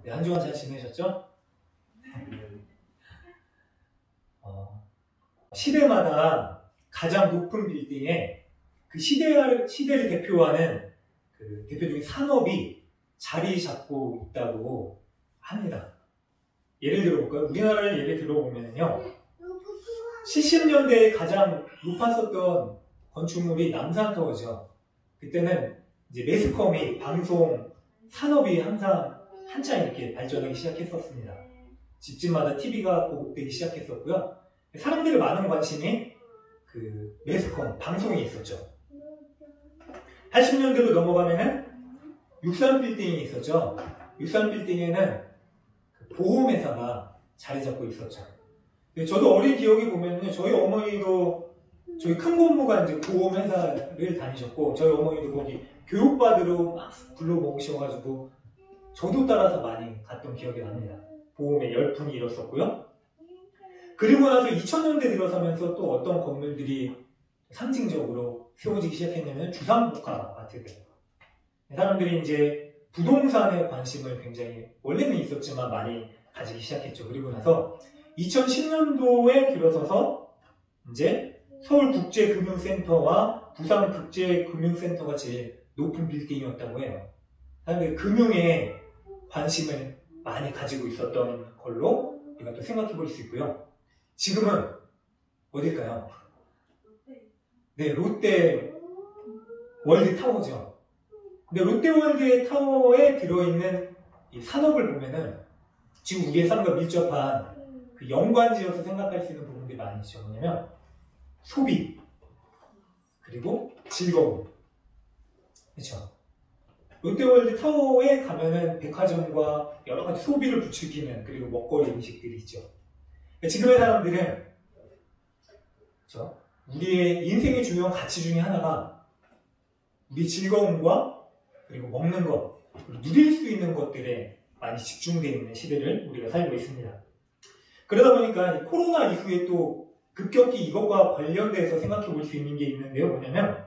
네, 한 주간 잘 지내셨죠? 시대마다 가장 높은 빌딩에 그 시대를 대표하는 그 대표적인 산업이 자리 잡고 있다고 합니다. 예를 들어볼까요? 우리나라를 예를 들어보면요, 70년대에 가장 높았었던 건축물이 남산타워죠. 그때는 이제 매스컴이 방송 산업이 항상 한참 이렇게 발전하기 시작했었습니다. 집집마다 TV가 보급되기 시작했었고요. 사람들의 많은 관심이 그 매스컴, 방송에 있었죠. 80년대로 넘어가면은 63빌딩이 있었죠. 63빌딩에는 보험회사가 자리 잡고 있었죠. 저도 어린 기억에 보면요, 저희 어머니도 저희 큰 고모가 이제 보험회사를 다니셨고, 저희 어머니도 거기 교육받으러 막 불러모으셔가지고 저도 따라서 많이 갔던 기억이 납니다. 보험에 열풍이 일었었고요. 그리고 나서 2000년대 들어서면서 또 어떤 건물들이 상징적으로 세워지기 시작했냐면 주상복합 아파트들. 사람들이 이제 부동산에 관심을 굉장히 원래는 있었지만 많이 가지기 시작했죠. 그리고 나서 2010년도에 들어서서 이제 서울국제금융센터와 부산국제금융센터가 제일 높은 빌딩이었다고 해요. 사람들이 금융에 관심을 많이 가지고 있었던 걸로 우리가 또 생각해 볼 수 있고요. 지금은 어딜까요? 네, 롯데 월드 타워죠. 근데 롯데 월드 타워에 들어있는 이 산업을 보면은 지금 우리의 삶과 밀접한 그 연관지어서 생각할 수 있는 부분들이 많이 있죠. 뭐냐면 소비, 그리고 즐거움. 그렇죠? 롯데월드 타워에 가면은 백화점과 여러 가지 소비를 부추기는, 그리고 먹거리 음식들이 있죠. 지금의 사람들은 그렇죠? 우리의 인생의 중요한 가치 중에 하나가 우리 즐거움과 그리고 먹는 것, 그리고 누릴 수 있는 것들에 많이 집중되어 있는 시대를 우리가 살고 있습니다. 그러다 보니까 이 코로나 이후에 또 급격히 이것과 관련돼서 생각해 볼 수 있는 게 있는데요. 뭐냐면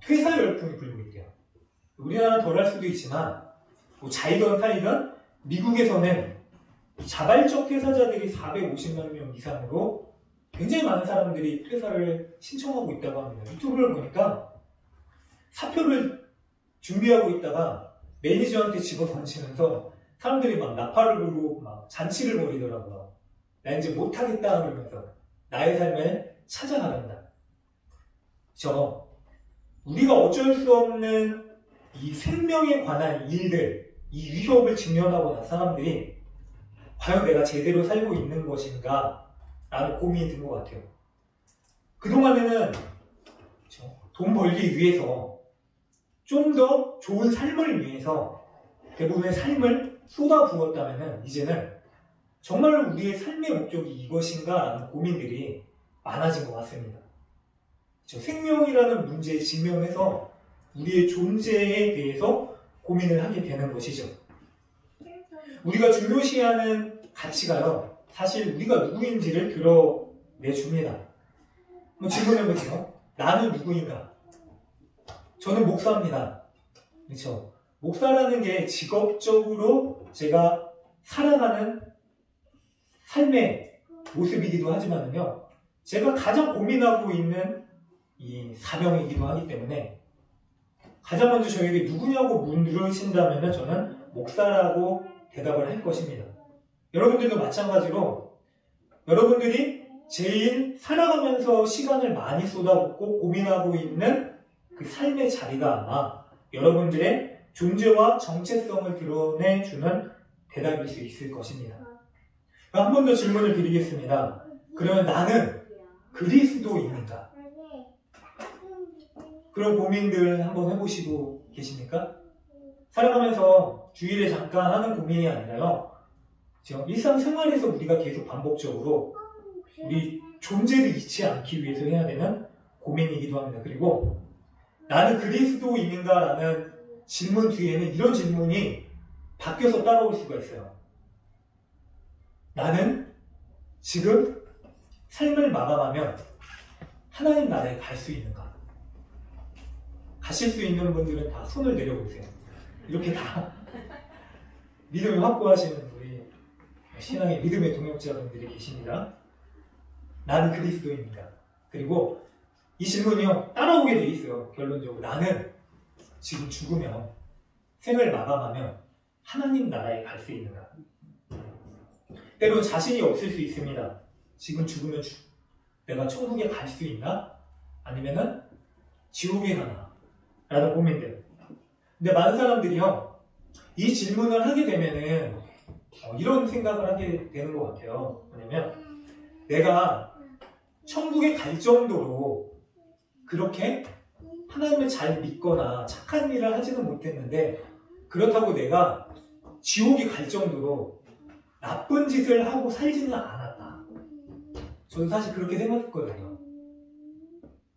퇴사 열풍이 불고 있대요. 우리나라는 덜 할 수도 있지만 뭐 자이던 타이던 미국에서는 자발적 퇴사자들이 450만 명 이상으로 굉장히 많은 사람들이 퇴사를 신청하고 있다고 합니다. 유튜브를 보니까 사표를 준비하고 있다가 매니저한테 집어 던지면서 사람들이 막 나팔을 불고 막 잔치를 벌이더라고요. 나 이제 못하겠다 그러면서 나의 삶을 찾아나간다. 우리가 어쩔 수 없는 이 생명에 관한 일들, 이 위협을 직면하고 난 사람들이 과연 내가 제대로 살고 있는 것인가? 라는 고민이 든 것 같아요. 그동안에는 돈 벌기 위해서 좀 더 좋은 삶을 위해서 대부분의 삶을 쏟아부었다면 이제는 정말로 우리의 삶의 목적이 이것인가? 라는 고민들이 많아진 것 같습니다. 생명이라는 문제에 직면해서 우리의 존재에 대해서 고민을 하게 되는 것이죠. 우리가 중요시하는 가치가요, 사실 우리가 누구인지를 드러내줍니다. 질문해보세요. 나는 누구인가? 저는 목사입니다. 그렇죠? 목사라는 게 직업적으로 제가 살아가는 삶의 모습이기도 하지만요, 제가 가장 고민하고 있는 이 사명이기도 하기 때문에 가장 먼저 저에게 누구냐고 물으신다면 저는 목사라고 대답을 할 것입니다. 여러분들도 마찬가지로 여러분들이 제일 살아가면서 시간을 많이 쏟아붓고 고민하고 있는 그 삶의 자리가 아마 여러분들의 존재와 정체성을 드러내주는 대답일 수 있을 것입니다. 한 번 더 질문을 드리겠습니다. 그러면 나는 그리스도인인가? 그런 고민들 한번 해보시고 계십니까? 살아가면서 주일에 잠깐 하는 고민이 아니라요, 일상생활에서 우리가 계속 반복적으로 우리 존재를 잊지 않기 위해서 해야 되는 고민이기도 합니다. 그리고 나는 그리스도인인가? 라는 질문 뒤에는 이런 질문이 바뀌어서 따라올 수가 있어요. 나는 지금 삶을 마감하면 하나님 나라에 갈 수 있는가? 가실 수 있는 분들은 다 손을 내려보세요. 이렇게 다 믿음을 확보하시는 우리 신앙의 믿음의 동역자분들이 계십니다. 나는 그리스도입니다. 그리고 이 질문이요, 따라오게 돼 있어요. 결론적으로 나는 지금 죽으면, 생을 마감하면 하나님 나라에 갈 수 있는가? 때론 자신이 없을 수 있습니다. 지금 죽으면 내가 천국에 갈 수 있나? 아니면은 지옥에 가나? 라는 고민들. 근데 많은 사람들이요, 이 질문을 하게 되면은 이런 생각을 하게 되는 것 같아요. 뭐냐면, 내가 천국에 갈 정도로 그렇게 하나님을 잘 믿거나 착한 일을 하지는 못했는데, 그렇다고 내가 지옥에 갈 정도로 나쁜 짓을 하고 살지는 않았다. 저는 사실 그렇게 생각했거든요.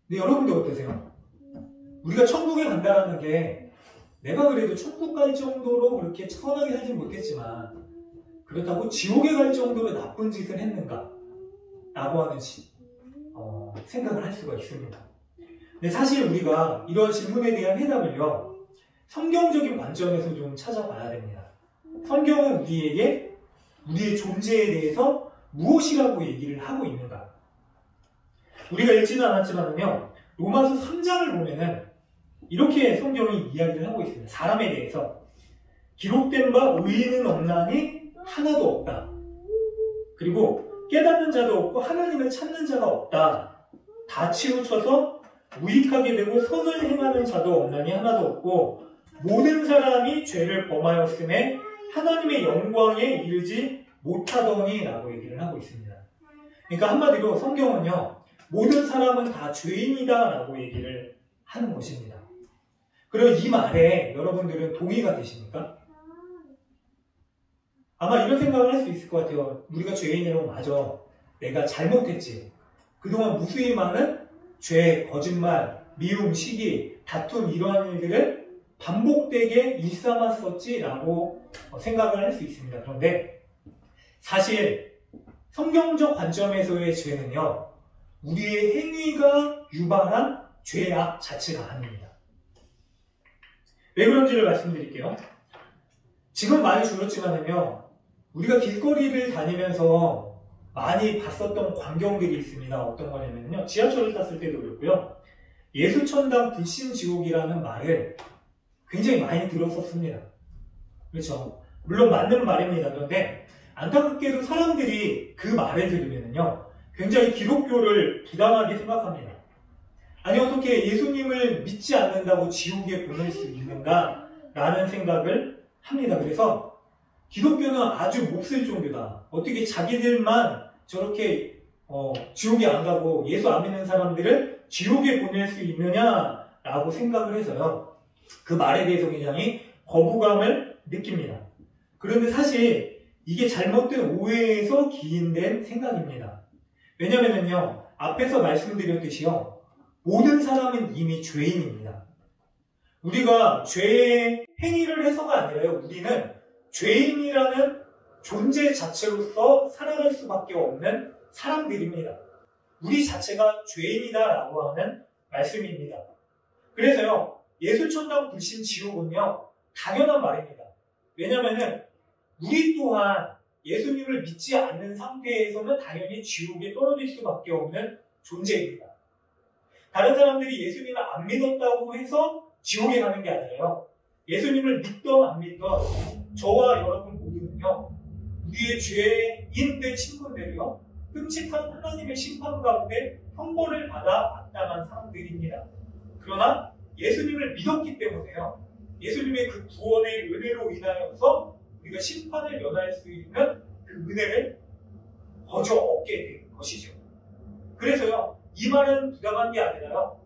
근데 여러분들 어떠세요? 우리가 천국에 간다는 게 내가 그래도 천국 갈 정도로 그렇게 천하게 살지 못했지만 그렇다고 지옥에 갈 정도로 나쁜 짓을 했는가? 라고 하는 생각을 할 수가 있습니다. 근데 사실 우리가 이런 질문에 대한 해답을요, 성경적인 관점에서 좀 찾아봐야 됩니다. 성경은 우리에게 우리의 존재에 대해서 무엇이라고 얘기를 하고 있는가? 우리가 읽지는 않았지만요, 로마서 3장을 보면은 이렇게 성경이 이야기를 하고 있습니다. 사람에 대해서 기록된 바 의인은 없나니 하나도 없다. 그리고 깨닫는 자도 없고 하나님을 찾는 자가 없다. 다 치우쳐서 무익하게 되고 선을 행하는 자도 없나니 하나도 없고 모든 사람이 죄를 범하였음에 하나님의 영광에 이르지 못하더니 라고 얘기를 하고 있습니다. 그러니까 한마디로 성경은요, 모든 사람은 다 죄인이다 라고 얘기를 하는 것입니다. 그리고 이 말에 여러분들은 동의가 되십니까? 아마 이런 생각을 할 수 있을 것 같아요. 우리가 죄인이라고, 맞아, 내가 잘못했지. 그동안 무수히 많은 죄, 거짓말, 미움, 시기, 다툼 이러한 일들을 반복되게 일삼았었지라고 생각을 할 수 있습니다. 그런데 사실 성경적 관점에서의 죄는요, 우리의 행위가 유발한 죄악 자체가 아닙니다. 왜 그런지를 말씀드릴게요. 지금 많이 줄었지만요, 우리가 길거리를 다니면서 많이 봤었던 광경들이 있습니다. 어떤 거냐면요, 지하철을 탔을 때도 그렇고요, 예수천당 불신지옥이라는 말을 굉장히 많이 들었었습니다. 그렇죠? 물론 맞는 말입니다. 그런데 안타깝게도 사람들이 그 말을 들으면요, 굉장히 기독교를 부당하게 생각합니다. 아니, 어떻게 예수님을 믿지 않는다고 지옥에 보낼 수 있는가? 라는 생각을 합니다. 그래서 기독교는 아주 몹쓸 종교다. 어떻게 자기들만 저렇게 지옥에 안 가고 예수 안 믿는 사람들을 지옥에 보낼 수 있느냐라고 생각을 해서요, 그 말에 대해서 굉장히 거부감을 느낍니다. 그런데 사실 이게 잘못된 오해에서 기인된 생각입니다. 왜냐면은요, 앞에서 말씀드렸듯이요, 모든 사람은 이미 죄인입니다. 우리가 죄의 행위를 해서가 아니라요, 우리는 죄인이라는 존재 자체로서 살아갈 수밖에 없는 사람들입니다. 우리 자체가 죄인이다라고 하는 말씀입니다. 그래서요, 예수천당 불신 지옥은요, 당연한 말입니다. 왜냐면은 우리 또한 예수님을 믿지 않는 상태에서는 당연히 지옥에 떨어질 수밖에 없는 존재입니다. 다른 사람들이 예수님을 안 믿었다고 해서 지옥에 가는 게 아니에요. 예수님을 믿던 안 믿던 저와 여러분 모두는요, 우리의 죄인된 친구들이요, 끔찍한 하나님의 심판 가운데 형벌을 받아 마땅한 사람들입니다. 그러나 예수님을 믿었기 때문에요, 예수님의 그 구원의 은혜로 인하여서 우리가 심판을 면할 수 있는 그 은혜를 거저 얻게 된 것이죠. 그래서요, 이 말은 부당한 게 아니라요,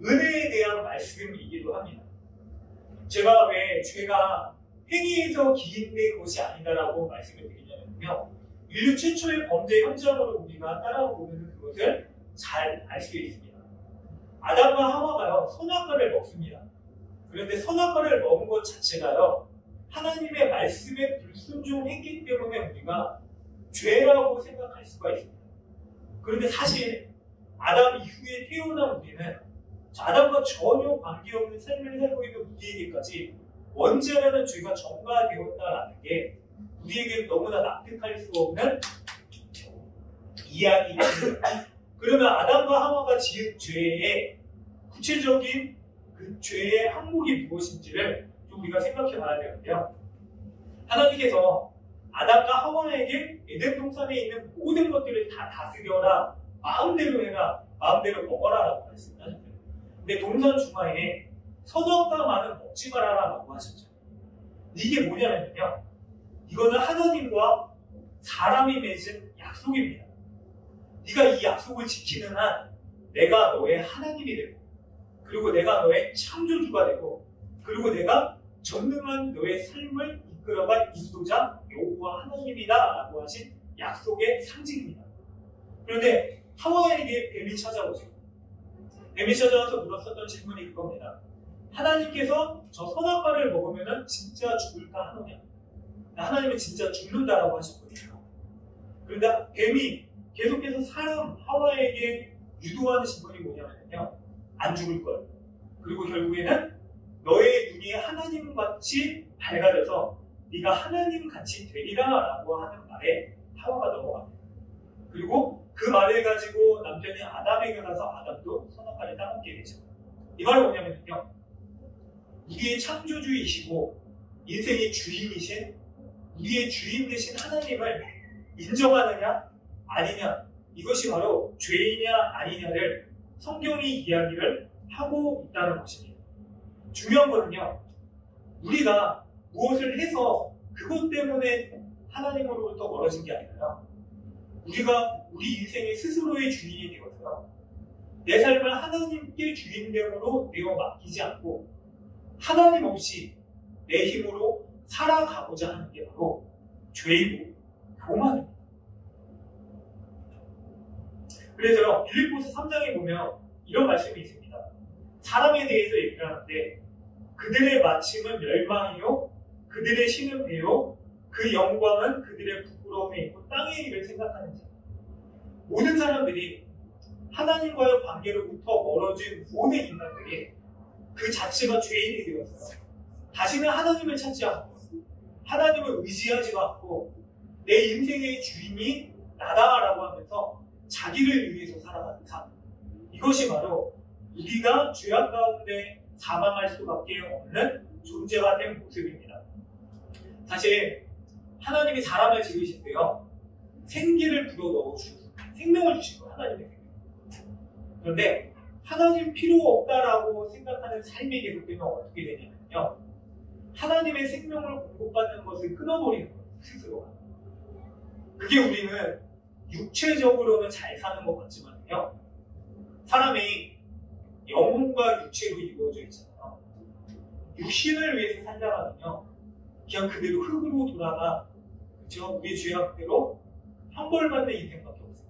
은혜에 대한 말씀이기도 합니다. 제가 왜 죄가 행위에서 기인된 것이 아니다라고 말씀을 드리냐면요, 인류 최초의 범죄 현장으로 우리가 따라보면 그것을 잘 알 수 있습니다. 아담과 하와가요, 선악과를 먹습니다. 그런데 선악과를 먹은 것 자체가요, 하나님의 말씀에 불순종했기 때문에 우리가 죄라고 생각할 수가 있습니다. 그런데 사실 아담 이후에 태어난 우리는 아담과 전혀 관계없는 삶을 살고 있는 우리에게까지 원죄라는 죄가 전가되었다라는 게 우리에게 너무나 납득할 수 없는 이야기입니다. 그러면 아담과 하와가 지은 죄의 구체적인 그 죄의 항목이 무엇인지를 좀 우리가 생각해 봐야 되는데요. 하나님께서 아담과 하와에게 에덴 동산에 있는 모든 것들을 다 다스려라, 마음대로 해라, 마음대로 먹어라라고 말씀하셨어요. 근데 동산 중앙에 선악과만은 먹지 말아라라고 하셨죠. 이게 뭐냐면요, 이거는 하나님과 사람이 맺은 약속입니다. 네가 이 약속을 지키는 한 내가 너의 하나님이 되고, 그리고 내가 너의 창조주가 되고, 그리고 내가 전능한 너의 삶을 이끌어갈 인도자 여호와 하나님이다 라고 하신 약속의 상징입니다. 그런데 하와에게 뱀이 찾아오죠. 뱀이 찾아와서 물었었던 질문이 그겁니다. 하나님께서 저 선악과를 먹으면 진짜 죽을까 하느냐? 하나님은 진짜 죽는다라고 하셨거든요. 그런데 뱀이 계속해서 사람 하와에게 유도하는 질문이 뭐냐면요, 안 죽을 거야. 그리고 결국에는 너의 눈이 하나님같이 밝아져서 네가 하나님같이 되리라라고 하는 말에 하와가 넘어갑니다. 그리고 그 말을 가지고 남편이 아담에게 가서 아담도 선악과를 따먹게 되죠. 이 말은 뭐냐면요, 우리의 창조주이시고 인생의 주인이신, 우리의 주인 되신 하나님을 인정하느냐 아니냐, 이것이 바로 죄이냐 아니냐를 성경이 이야기를 하고 있다는 것입니다. 중요한 거는요, 우리가 무엇을 해서 그것 때문에 하나님으로부터 멀어진 게 아니라 우리가 우리 인생의 스스로의 주인이 되어서요, 내 삶을 하나님께 주인됨으로 내어 맡기지 않고 하나님 없이 내 힘으로 살아가고자 하는 게 바로 죄이고 교만입니다. 그래서요, 빌립보서 3장에 보면 이런 말씀이 있습니다. 사람에 대해서 얘기를 하는데 그들의 마침은 멸망이요, 그들의 신은 배요, 그 영광은 그들의 부끄러움에 있고 땅의 일을 생각하는 자. 모든 사람들이 하나님과의 관계로부터 멀어진 모든 인간들이 그 자체가 죄인이 되었어요. 다시는 하나님을 찾지 않고 하나님을 의지하지 않고 내 인생의 주인이 나다라고 하면서 자기를 위해서 살아가는 삶. 이것이 바로 우리가 죄악 가운데 사망할 수밖에 없는 존재가 된 모습입니다. 사실 하나님이 사람을 지으실 때요, 생기를 불어 넣어주셨어요. 생명을 주신 거예요. 하나님의 생명. 그런데 하나님 필요 없다라고 생각하는 삶이 계속되면 어떻게 되냐면요, 하나님의 생명을 공급받는 것을 끊어버리는 거예요. 스스로가. 그게 우리는 육체적으로는 잘 사는 것 같지만요, 사람이 영혼과 육체로 이루어져 있잖아요. 육신을 위해서 살다가면요, 그냥 그대로 흙으로 돌아가, 그렇죠? 우리 죄악대로 형벌받는 인생밖에 없어요.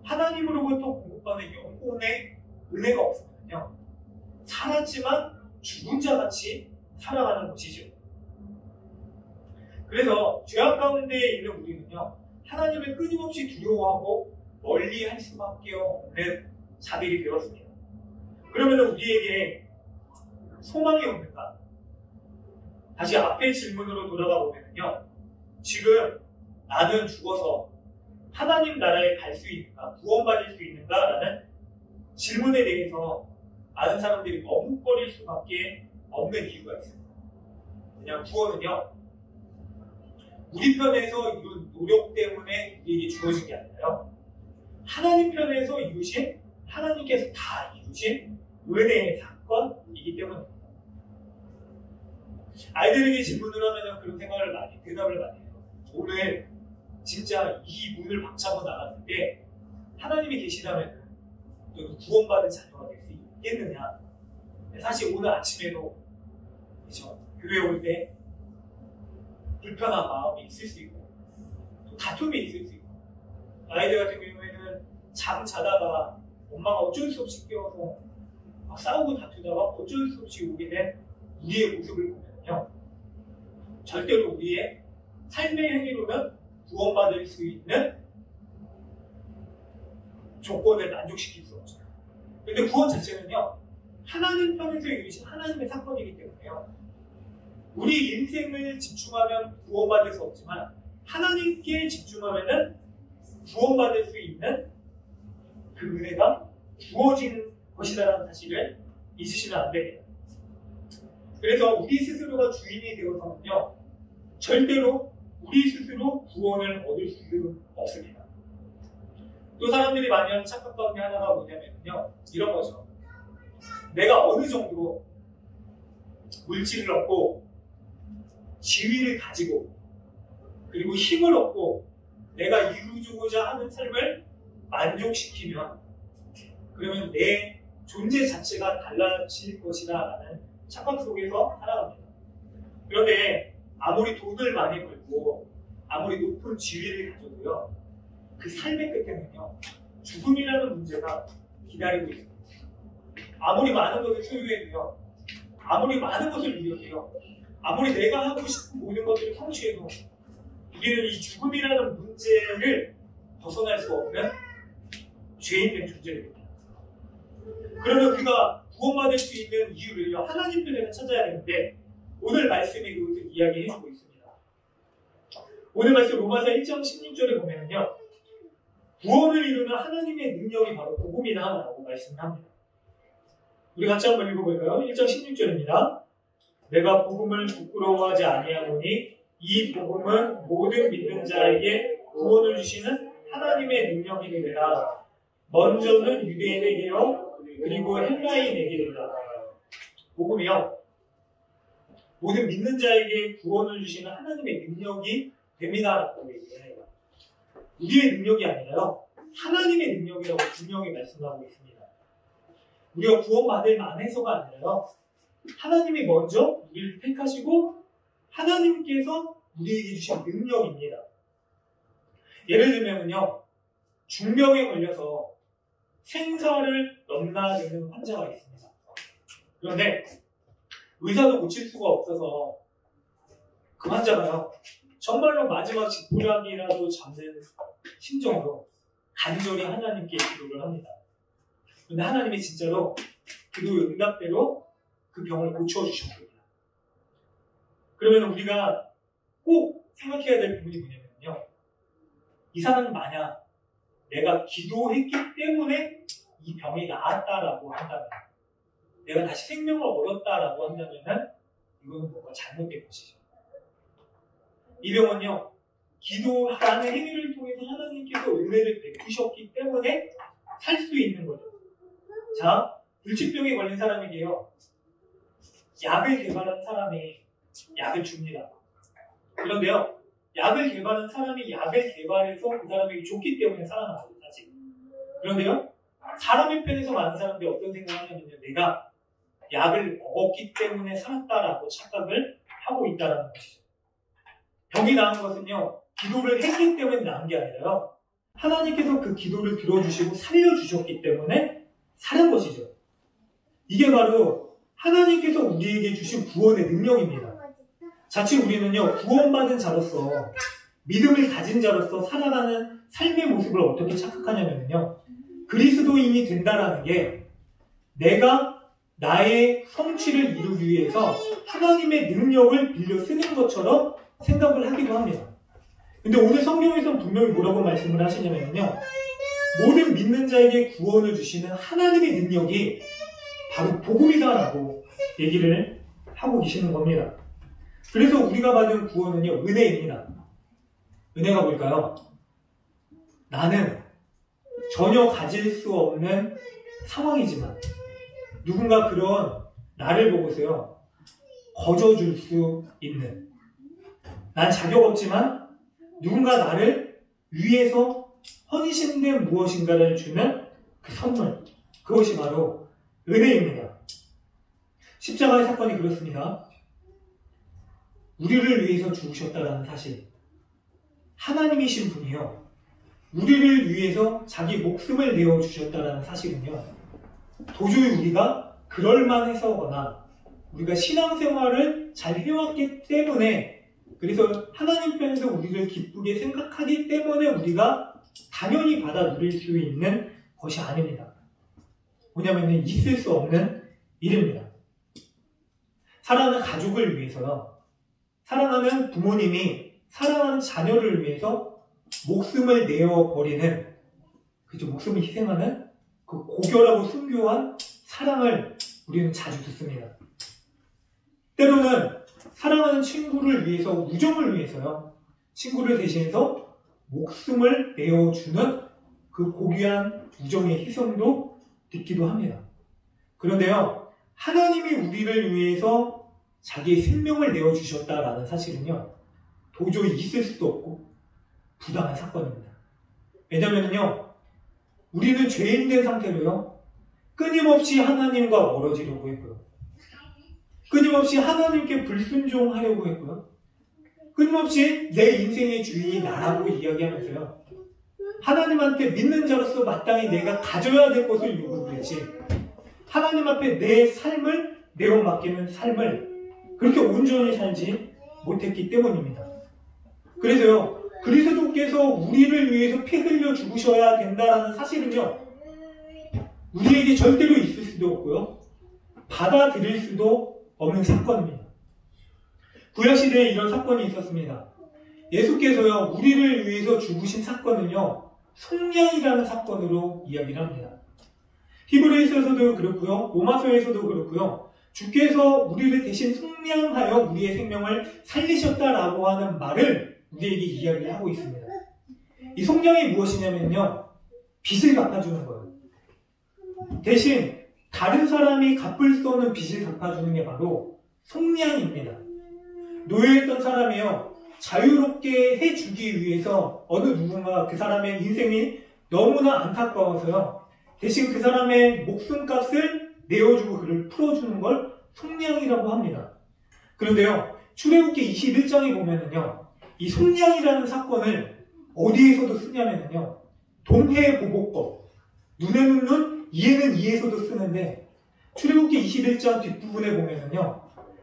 하나님으로부터 공급받는 영혼의 은혜가 없으면요, 살았지만 죽은 자같이 살아가는 것이죠. 그래서 죄악 가운데 있는 우리는요, 하나님을 끊임없이 두려워하고 멀리할 수밖에 없는 자들이 되었습니다. 그러면 우리에게 소망이 없는가? 다시 앞의 질문으로 돌아가 보면요, 지금 나는 죽어서 하나님 나라에 갈 수 있는가, 구원받을 수 있는가라는 질문에 대해서 많은 사람들이 머뭇거릴 수밖에 없는 이유가 있습니다. 그냥 구원은요, 우리 편에서 이룬 노력 때문에 우리에게 주어진 게 아니라요, 하나님 편에서 이루신, 하나님께서 다 이루신 은혜의 사건이기 때문입니다. 아이들에게 질문을 하면 그런 대답을 많이 해요. 오늘 진짜 이 문을 박차고 나갔을 때 하나님이 계시다면 너도 구원받은 자녀가 될 수 있겠느냐? 사실 오늘 아침에도, 그렇죠, 교회 올 때 불편한 마음이 있을 수 있고 또 다툼이 있을 수 있고, 아이들 같은 경우에는 잠 자다가 엄마가 어쩔 수 없이 깨워서 막 싸우고 다투다가 어쩔 수 없이 오게 된 우리의 모습을 보면요, 절대로 우리의 삶의 행위로는 구원받을 수 있는 조건을 만족시킬 수 없죠. 그런데 구원 자체는요, 하나님 편에서 이루신 하나님의 사건이기 때문에요, 우리 인생을 집중하면 구원받을 수 없지만 하나님께 집중하면은 구원받을 수 있는 그 은혜가 주어진 것이다라는 사실을 잊으시면 안 됩니다. 그래서 우리 스스로가 주인이 되어서는요, 절대로 우리 스스로 구원을 얻을 수 없습니다. 또 사람들이 많이 하는 착각 가운데 하나가 뭐냐면요, 이런 거죠. 내가 어느 정도 물질을 얻고 지위를 가지고 그리고 힘을 얻고 내가 이루고자 하는 삶을 만족시키면 그러면 내 존재 자체가 달라질 것이다 라는 착각 속에서 살아갑니다. 그런데 아무리 돈을 많이 벌고 아무리 높은 지위를 가져도요, 그 삶의 끝에는요, 죽음이라는 문제가 기다리고 있습니다. 아무리 많은 것을 소유해도요, 아무리 많은 것을 누려도요, 아무리 내가 하고 싶은 모든 것들을 성취해도 우리는 이 죽음이라는 문제를 벗어날 수 없는 죄인된 존재입니다. 그러면 그가 구원받을 수 있는 이유를요, 하나님 편에서 찾아야 되는데 오늘 말씀이 그것을 이야기해주고 있습니다. 오늘 말씀 로마서 1장 16절에 보면요, 구원을 이루는 하나님의 능력이 바로 복음이다라고 말씀합니다. 우리 같이 한번 읽어볼까요? 1장 16절입니다. 내가 복음을 부끄러워하지 아니하노니 이 복음은 모든 믿는 자에게 구원을 주시는 하나님의 능력이니라. 먼저는 유대인에게요, 그리고 헬라인에게로다. 복음이요, 모든 믿는 자에게 구원을 주시는 하나님의 능력이 됩니다라고 얘기해요. 우리의 능력이 아니라요, 하나님의 능력이라고 분명히 말씀하고 있습니다. 우리가 구원받을 만해서가 아니라요, 하나님이 먼저 우리를 택하시고 하나님께서 우리에게 주신 능력입니다. 예를 들면요, 중병에 걸려서 생사를 넘나드는 환자가 있습니다. 그런데 의사도 고칠 수가 없어서 그 환자가요, 정말로 마지막 지푸라기라도 잡는 심정으로 간절히 하나님께 기도를 합니다. 그런데 하나님이 진짜로 기도 응답대로 그 병을 고쳐주셨습니다. 그러면 우리가 꼭 생각해야 될 부분이 뭐냐면요, 이 사람은 만약 내가 기도했기 때문에 이 병이 나았다라고 한다면, 내가 다시 생명을 얻었다라고 한다면 이거는 뭔가 잘못된 것이죠. 이 병은요, 기도하는 행위를 통해서 하나님께서 은혜를 베푸셨기 때문에 살 수 있는 거죠. 자, 불치병에 걸린 사람에게요, 약을 개발한 사람이 약을 줍니다. 그런데요, 약을 개발한 사람이 약을 개발해서 그 사람에게 줬기 때문에 살아나거든요, 사실. 그런데요, 사람의 편에서 많은 사람들이 어떤 생각을 하냐면요, 내가 약을 먹었기 때문에 살았다라고 착각을 하고 있다는 것이죠. 병이 나은 것은요, 기도를 했기 때문에 나은 게 아니라요, 하나님께서 그 기도를 들어주시고 살려주셨기 때문에 살은 것이죠. 이게 바로 하나님께서 우리에게 주신 구원의 능력입니다. 자칫 우리는요, 구원받은 자로서, 믿음을 가진 자로서 살아가는 삶의 모습을 어떻게 착각하냐면요, 그리스도인이 된다라는 게 내가 나의 성취를 이루기 위해서 하나님의 능력을 빌려 쓰는 것처럼 생각을 하기도 합니다. 근데 오늘 성경에서는 분명히 뭐라고 말씀을 하시냐면요, 모든 믿는 자에게 구원을 주시는 하나님의 능력이 바로 복음이다라고 얘기를 하고 계시는 겁니다. 그래서 우리가 받은 구원은요, 은혜입니다. 은혜가 뭘까요? 나는 전혀 가질 수 없는 상황이지만 누군가 그런 나를 보고서요, 거저줄 수 있는, 난 자격 없지만 누군가 나를 위해서 헌신된 무엇인가를 주는 그 선물, 그것이 바로 은혜입니다. 십자가의 사건이 그렇습니다. 우리를 위해서 죽으셨다는 사실, 하나님이신 분이요, 우리를 위해서 자기 목숨을 내어주셨다는 사실은요, 도저히 우리가 그럴만해서거나 우리가 신앙생활을 잘 해왔기 때문에, 그래서 하나님 편에서 우리를 기쁘게 생각하기 때문에 우리가 당연히 받아 누릴 수 있는 것이 아닙니다. 뭐냐면 있을 수 없는 일입니다. 사랑하는 가족을 위해서요, 사랑하는 부모님이 사랑하는 자녀를 위해서 목숨을 내어버리는, 그죠? 목숨을 희생하는 그 고결하고 순교한 사랑을 우리는 자주 듣습니다. 때로는 사랑하는 친구를 위해서, 우정을 위해서요, 친구를 대신해서 목숨을 내어주는 그 고귀한 우정의 희생도 듣기도 합니다. 그런데요, 하나님이 우리를 위해서 자기의 생명을 내어주셨다라는 사실은요, 도저히 있을 수도 없고 부당한 사건입니다. 왜냐면요, 우리는 죄인된 상태로요, 끊임없이 하나님과 멀어지려고 했고요, 끊임없이 하나님께 불순종하려고 했고요, 끊임없이 내 인생의 주인이 나라고 이야기하면서요, 하나님한테 믿는 자로서 마땅히 내가 가져야 될 것을 요구를 했지, 하나님 앞에 내 삶을 내어 맡기는 삶을 그렇게 온전히 살지 못했기 때문입니다. 그래서요, 그리스도께서 우리를 위해서 피 흘려 죽으셔야 된다는 사실은요, 우리에게 절대로 있을 수도 없고요, 받아들일 수도 없는 사건입니다. 구약시대에 이런 사건이 있었습니다. 예수께서요, 우리를 위해서 죽으신 사건은요, 속량이라는 사건으로 이야기를 합니다. 히브리서에서도 그렇고요, 로마서에서도 그렇고요, 주께서 우리를 대신 속량하여 우리의 생명을 살리셨다라고 하는 말을 우리에게 이야기를 하고 있습니다. 이 속량이 무엇이냐면요, 빚을 갚아주는 거예요. 대신 다른 사람이 갚을 수 없는 빚을 갚아주는 게 바로 속량입니다. 노예했던 사람이요, 자유롭게 해주기 위해서 어느 누군가 그 사람의 인생이 너무나 안타까워서요, 대신 그 사람의 목숨값을 내어주고 그를 풀어주는 걸 속량이라고 합니다. 그런데요, 출애굽기 21장에 보면은요, 이 속량이라는 사건을 어디에서도 쓰냐면요, 동해보복법, 눈에는 눈, 이에는 이에서도 쓰는데, 출애굽기 21장 뒷부분에 보면은요,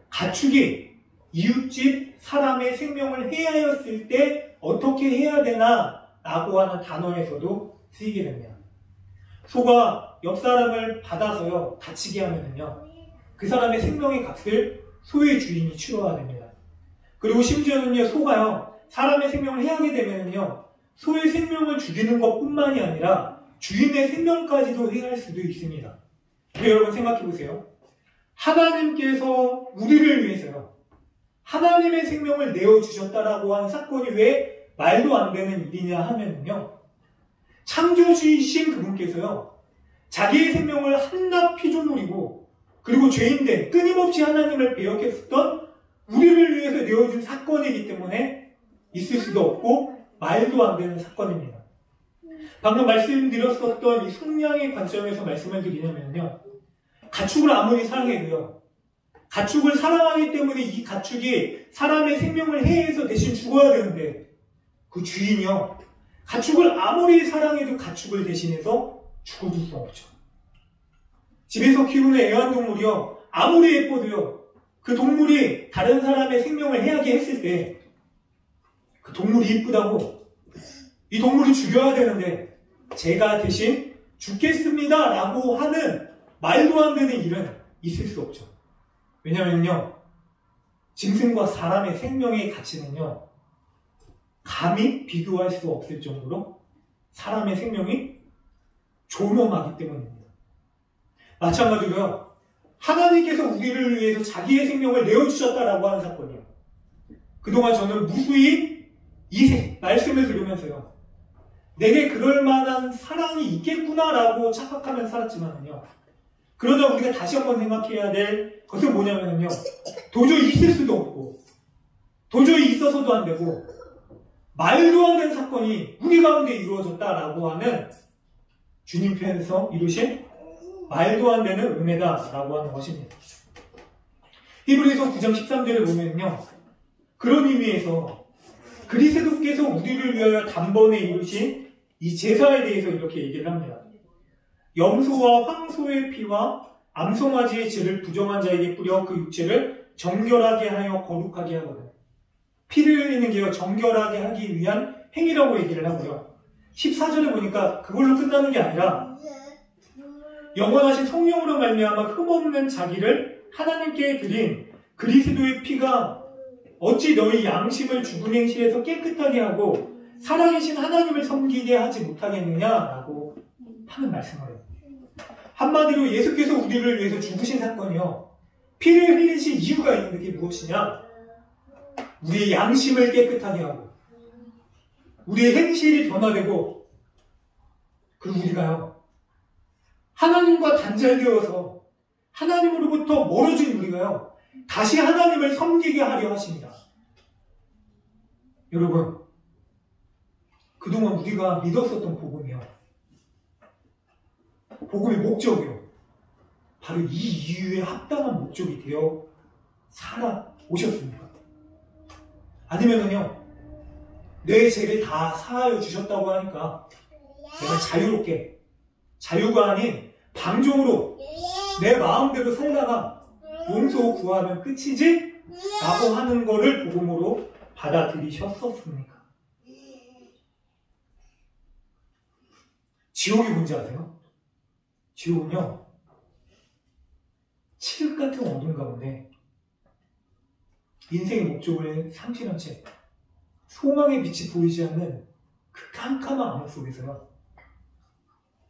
가축이 이웃집 사람의 생명을 해하였을 때 어떻게 해야 되나 라고 하는 단어에서도 쓰이게 됩니다. 소가 옆 사람을 받아서요, 다치게 하면은요, 그 사람의 생명의 값을 소의 주인이 치러야 됩니다. 그리고 심지어는요, 소가요, 사람의 생명을 해하게 되면은요, 소의 생명을 죽이는 것 뿐만이 아니라 주인의 생명까지도 해할 수도 있습니다. 여러분 생각해 보세요. 하나님께서 우리를 위해서요, 하나님의 생명을 내어주셨다라고 하는 사건이 왜 말도 안 되는 일이냐 하면요, 창조주이신 그분께서요, 자기의 생명을 한낱 피조물이고 그리고 죄인된 끊임없이 하나님을 배역했었던 우리를 위해서 내어준 사건이기 때문에 있을 수도 없고 말도 안 되는 사건입니다. 방금 말씀드렸었던 이 속량의 관점에서 말씀을 드리냐면요, 가축을 아무리 사랑해도요, 가축을 사랑하기 때문에 이 가축이 사람의 생명을 해해서 대신 죽어야 되는데, 그 주인이요, 가축을 아무리 사랑해도 가축을 대신해서 죽어줄 수 없죠. 집에서 키우는 애완동물이요, 아무리 예뻐도요, 그 동물이 다른 사람의 생명을 해하게 했을 때 그 동물이 이쁘다고 이 동물을 죽여야 되는데 제가 대신 죽겠습니다 라고 하는 말도 안 되는 일은 있을 수 없죠. 왜냐면요, 짐승과 사람의 생명의 가치는요, 감히 비교할 수 없을 정도로 사람의 생명이 존엄하기 때문입니다. 마찬가지로요, 하나님께서 우리를 위해서 자기의 생명을 내어주셨다라고 하는 사건이에요. 그동안 저는 무수히 이 말씀을 들으면서요, 내게 그럴 만한 사랑이 있겠구나라고 착각하면서 살았지만요, 그러다 우리가 다시 한번 생각해야 될 것은 뭐냐면요, 도저히 있을 수도 없고 도저히 있어서도 안 되고 말도 안 되는 사건이 우리 가운데 이루어졌다라고 하는 주님께서 이루신 말도 안 되는 은혜다라고 하는 것입니다. 히브리서 9장 13절에 보면요, 그런 의미에서 그리스도께서 우리를 위하여 단번에 이루신 이 제사에 대해서 이렇게 얘기를 합니다. 염소와 황소의 피와 암송아지의 血을 부정한 자에게 뿌려 그 육체를 정결하게 하여 거룩하게 하거든. 피를 흘리는 게요, 정결하게 하기 위한 행위라고 얘기를 하고요. 14절에 보니까 그걸로 끝나는 게 아니라 영원하신 성령으로 말미암아 흠없는 자기를 하나님께 드린 그리스도의 피가 어찌 너희 양심을 죽은 행실에서 깨끗하게 하고 살아계신 하나님을 섬기게 하지 못하겠느냐라고 하는 말씀을 해요. 한마디로 예수께서 우리를 위해서 죽으신 사건이요, 피를 흘리신 이유가 있는 게 무엇이냐? 우리의 양심을 깨끗하게 하고 우리의 행실이 변화되고, 그리고 우리가요 하나님과 단절되어서 하나님으로부터 멀어진 우리가요 다시 하나님을 섬기게 하려 하십니다. 여러분, 그동안 우리가 믿었었던 복음이요, 복음의 목적이요, 바로 이 이유에 합당한 목적이 되어 살아오셨습니까? 아니면은요, 내 죄를 다 사하여 주셨다고 하니까 내가 자유롭게, 자유가 아닌 방종으로 내 마음대로 살다가 용서 구하면 끝이지? 라고 하는 거를 복음으로 받아들이셨었습니까? 지옥이 뭔지 아세요? 지옥은요, 칠흑 같은 어둠 가운데 인생의 목적을 상실한 채 소망의 빛이 보이지 않는 그 캄캄한 암흑 속에서요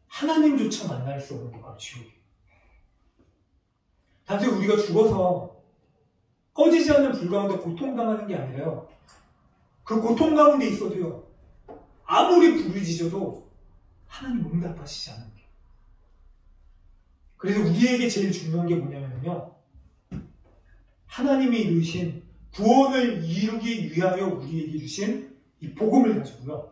하나님조차 만날 수 없는 게 바로 지옥이에요. 단순히 우리가 죽어서 꺼지지 않는 불 가운데 고통당하는 게 아니라요, 그 고통 가운데 있어도요 아무리 부르짖어도 하나님 응답하시지 않는 게. 그래서 우리에게 제일 중요한 게 뭐냐면요, 하나님이 이루신 구원을 이루기 위하여 우리에게 주신 이 복음을 가지고요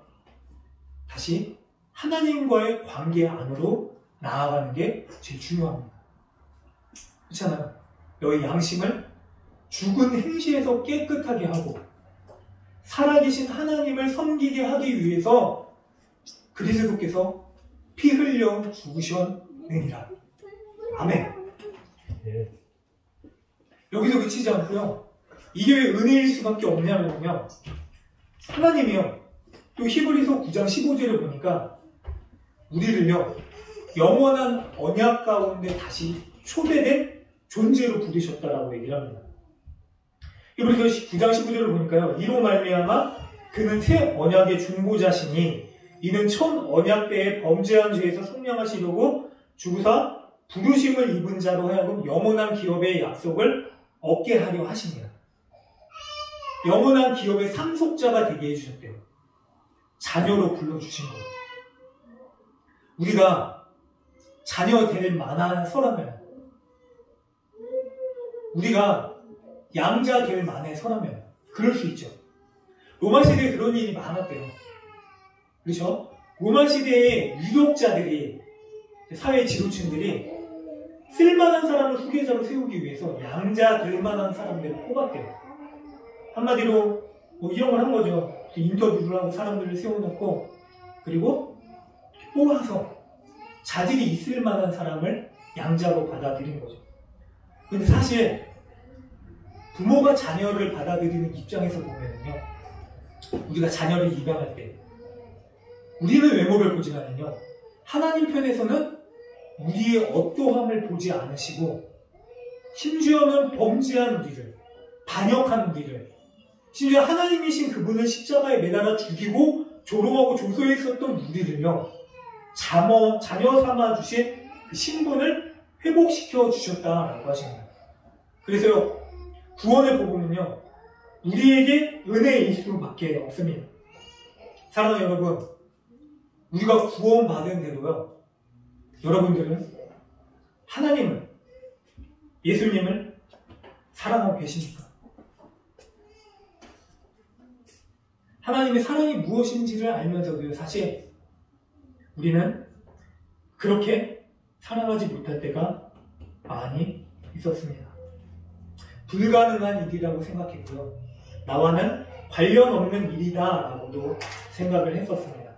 다시 하나님과의 관계 안으로 나아가는 게 제일 중요합니다. 그렇잖아요. 너희 양심을 죽은 행실에서 깨끗하게 하고 살아계신 하나님을 섬기게 하기 위해서 그리스도께서 피 흘려 죽으셨느니라. 아멘. 네. 여기서 그치지 않고요, 이게 왜 은혜일 수밖에 없냐면요, 하나님이요 또 히브리서 9장 15절을 보니까 우리를요 영원한 언약 가운데 다시 초대된 존재로 부르셨다라고 얘기를 합니다. 히브리서 9장 15절을 보니까요, 이로 말미암아 그는 새 언약의 중보자시니 이는 첫 언약 때에 범죄한 죄에서 속량하시려고 주구사 부르심을 입은 자로 하여금 영원한 기업의 약속을 얻게 하려 하십니다. 영원한 기업의 상속자가 되게 해주셨대요. 자녀로 불러주신 거예요. 우리가 자녀 될 만한서라면, 우리가 양자 될 만해서라면 그럴 수 있죠. 로마 시대에 그런 일이 많았대요. 그렇죠? 로마 시대의 유력자들이, 사회 지도층들이 쓸만한 사람을 후계자로 세우기 위해서 양자 될 만한 사람들을 뽑았대요. 한마디로 뭐 이런 걸 한 거죠. 인터뷰를 하고 사람들을 세워놓고, 그리고 뽑아서 자질이 있을 만한 사람을 양자로 받아들인 거죠. 근데 사실 부모가 자녀를 받아들이는 입장에서 보면요, 우리가 자녀를 입양할 때 우리는 외모를 보지만요, 하나님 편에서는 우리의 어떠함을 보지 않으시고, 심지어는 범죄한 우리를, 반역한 우리를, 심지어 하나님이신 그분을 십자가에 매달아 죽이고 조롱하고 조소했었던 우리를요 자녀 삼아 주신 그 신분을 회복시켜 주셨다라고 하십니다. 그래서 구원의 복음은요 우리에게 은혜일 수밖에 없습니다. 사랑하는 여러분, 우리가 구원받은 대로요, 여러분들은 하나님을, 예수님을 사랑하고 계십니까? 하나님의 사랑이 무엇인지를 알면서도요, 사실 우리는 그렇게 사랑하지 못할 때가 많이 있었습니다. 불가능한 일이라고 생각했고요, 나와는 관련 없는 일이다 라고도 생각을 했었습니다.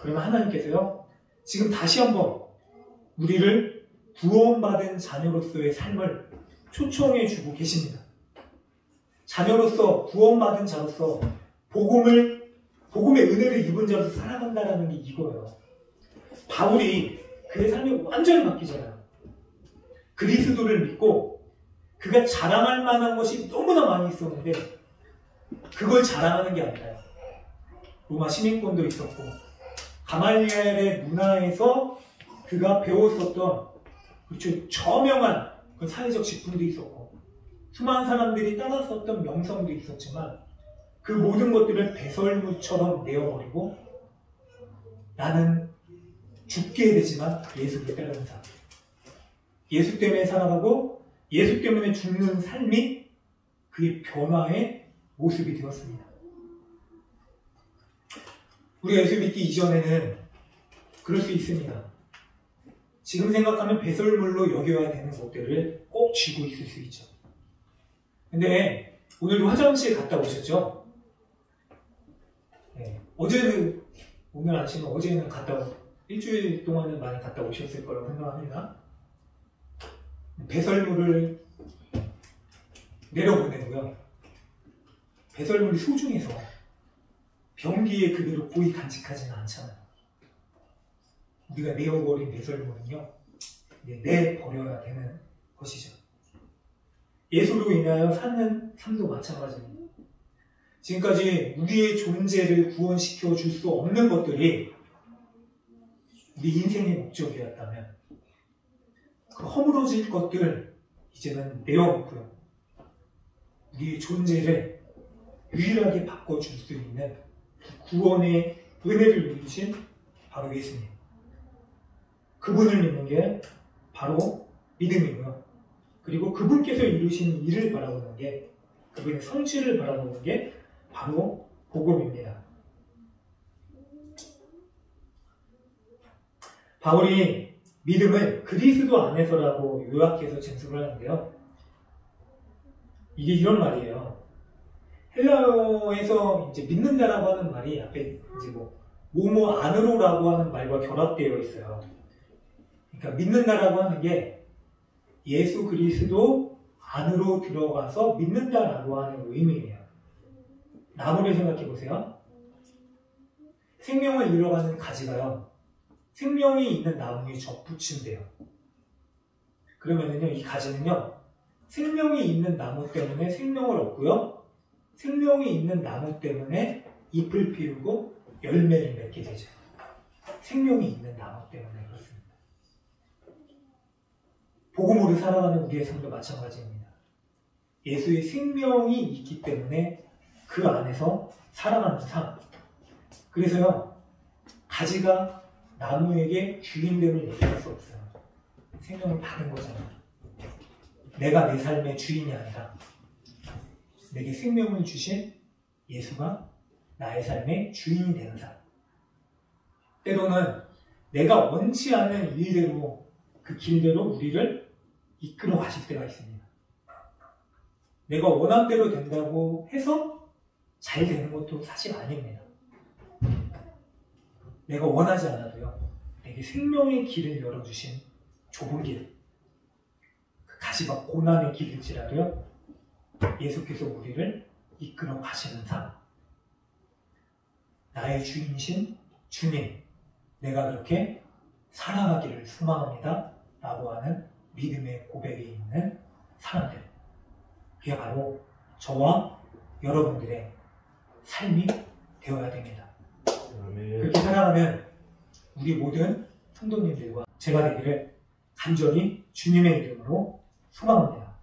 그러면 하나님께서요 지금 다시 한번 우리를 구원받은 자녀로서의 삶을 초청해 주고 계십니다. 자녀로서, 구원받은 자로서 복음의 은혜를 입은 자로서 살아간다는 게 이거예요. 바울이 그의 삶이 완전히 바뀌잖아요. 그리스도를 믿고 그가 자랑할 만한 것이 너무나 많이 있었는데 그걸 자랑하는 게 아니라 로마 시민권도 있었고 가말리엘의 문화에서 그가 배웠었던 그렇죠, 저명한 그 사회적 직분도 있었고 수많은 사람들이 따랐었던 명성도 있었지만 그 모든 것들을 배설물처럼 내어버리고 나는 죽게 되지만 예수를 따르는 삶, 예수 때문에 살아가고 예수 때문에 죽는 삶이 그의 변화의 모습이 되었습니다. 우리가 예수 믿기 이전에는 그럴 수 있습니다. 지금 생각하면 배설물로 여겨야 되는 것들을 꼭 쥐고 있을 수 있죠. 근데 오늘도 화장실 갔다 오셨죠? 네. 어제는, 오늘 아시면 어제는 일주일 동안은 많이 갔다 오셨을 거라고 생각합니다. 배설물을 내려보내고요. 배설물이 소중해서 변기에 그대로 고이 간직하지는 않잖아요. 우리가 내어버린 배설물은요, 내버려야 되는 것이죠. 예수로 인하여 사는 삶도 마찬가지입니다. 지금까지 우리의 존재를 구원시켜 줄 수 없는 것들이 우리 인생의 목적이었다면 그 허물어질 것들 이제는 내어놓고요. 우리의 존재를 유일하게 바꿔줄 수 있는 구원의 은혜를 누리신 바로 예수님. 그분을 믿는 게 바로 믿음이고요. 그리고 그분께서 이루시는 일을 바라보는 게, 그분의 성취를 바라보는 게 바로 복음입니다. 바울이 믿음을 그리스도 안에서라고 요약해서 진술을 하는데요. 이게 이런 말이에요. 헬라어에서 이제 믿는다라고 하는 말이 앞에 이제 뭐뭐 안으로라고 하는 말과 결합되어 있어요. 그러니까 믿는다라고 하는 게 예수 그리스도 안으로 들어가서 믿는다라고 하는 의미예요. 나무를 생각해 보세요. 생명을 잃어가는 가지가요, 생명이 있는 나무에 접붙인대요. 그러면은요, 이 가지는요, 생명이 있는 나무 때문에 생명을 얻고요, 생명이 있는 나무 때문에 잎을 피우고 열매를 맺게 되죠. 생명이 있는 나무 때문에 그렇습니다. 복음으로 살아가는 우리의 삶도 마찬가지입니다. 예수의 생명이 있기 때문에 그 안에서 살아가는 삶. 그래서요, 가지가 나무에게 주인됨을 얘기할 수 없어요. 생명을 받은 거잖아요. 내가 내 삶의 주인이 아니라 내게 생명을 주신 예수가 나의 삶의 주인이 되는 삶. 때로는 내가 원치 않는 일대로, 그 길대로 우리를 이끌어 가실 때가 있습니다. 내가 원함대로 된다고 해서 잘 되는 것도 사실 아닙니다. 내가 원하지 않아도요, 내게 생명의 길을 열어주신 좁은 길, 그 가시가 고난의 길일지라도요, 예수께서 우리를 이끌어 가시는 삶. 나의 주인이신 주님, 내가 그렇게 살아가기를 소망합니다 라고 하는 믿음의 고백이 있는 사람들, 그게 바로 저와 여러분들의 삶이 되어야 됩니다. 그렇게 살아가면 우리 모든 성도님들과 제가 되기를 간절히 주님의 이름으로 소망합니다.